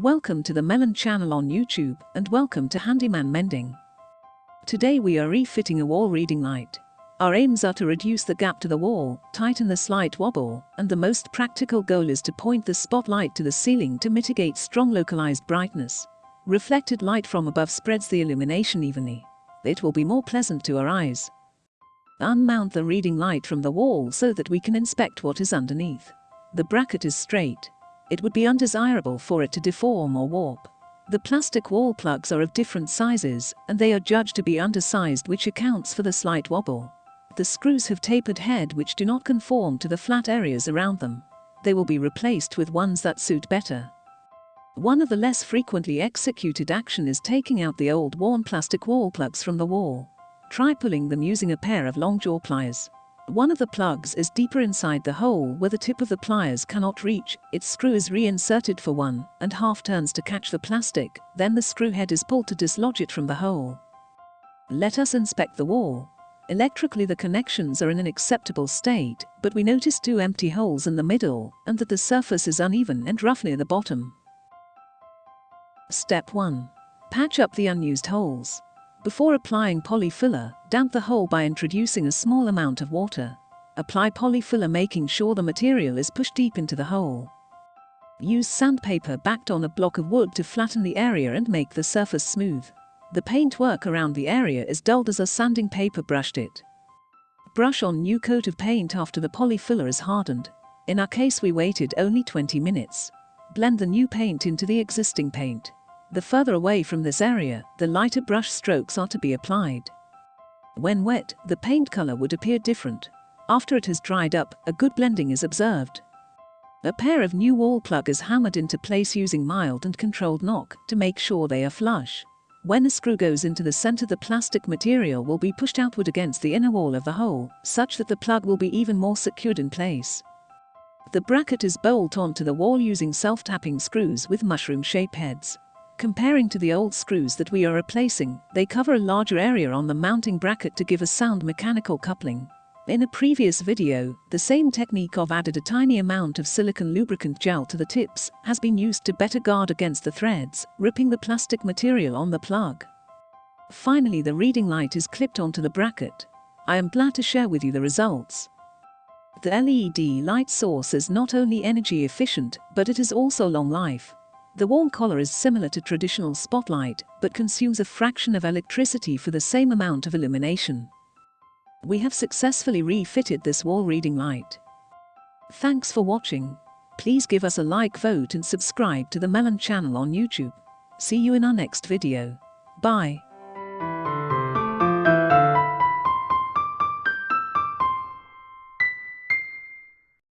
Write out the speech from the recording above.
Welcome to the Melon channel on YouTube and welcome to Handyman Mending. Today we are refitting a wall reading light. Our aims are to reduce the gap to the wall, tighten the slight wobble, and the most practical goal is to point the spotlight to the ceiling to mitigate strong localized brightness. Reflected light from above spreads the illumination evenly. It will be more pleasant to our eyes. Unmount the reading light from the wall so that we can inspect what is underneath. The bracket is straight. It would be undesirable for it to deform or warp. The plastic wall plugs are of different sizes, and they are judged to be undersized, which accounts for the slight wobble. The screws have tapered head which do not conform to the flat areas around them. They will be replaced with ones that suit better. One of the less frequently executed action is taking out the old worn plastic wall plugs from the wall. Try pulling them using a pair of long jaw pliers. One of the plugs is deeper inside the hole where the tip of the pliers cannot reach. Its screw is reinserted for 1.5 turns to catch the plastic, then the screw head is pulled to dislodge it from the hole. Let us inspect the wall. Electrically the connections are in an acceptable state, but we notice 2 empty holes in the middle and that the surface is uneven and rough near the bottom. Step 1. Patch up the unused holes. Before applying polyfiller, damp the hole by introducing a small amount of water. Apply polyfiller making sure the material is pushed deep into the hole. Use sandpaper backed on a block of wood to flatten the area and make the surface smooth. The paintwork around the area is dulled as a sanding paper brushed it. Brush on new coat of paint after the polyfiller is hardened. In our case we waited only 20 minutes. Blend the new paint into the existing paint. The further away from this area, the lighter brush strokes are to be applied. When wet, the paint color would appear different. After it has dried up, a good blending is observed. A pair of new wall plug is hammered into place using mild and controlled knock to make sure they are flush. When a screw goes into the center, the plastic material will be pushed outward against the inner wall of the hole, such that the plug will be even more secured in place. The bracket is bolt onto the wall using self-tapping screws with mushroom shape heads. Comparing to the old screws that we are replacing, they cover a larger area on the mounting bracket to give a sound mechanical coupling. In a previous video, the same technique of added a tiny amount of silicone lubricant gel to the tips has been used to better guard against the threads, ripping the plastic material on the plug. Finally, the reading light is clipped onto the bracket. I am glad to share with you the results. The LED light source is not only energy efficient, but it is also long life. The warm color is similar to traditional spotlight, but consumes a fraction of electricity for the same amount of illumination. We have successfully refitted this wall reading light. Thanks for watching. Please give us a like, vote and subscribe to the Melon channel on YouTube. See you in our next video. Bye.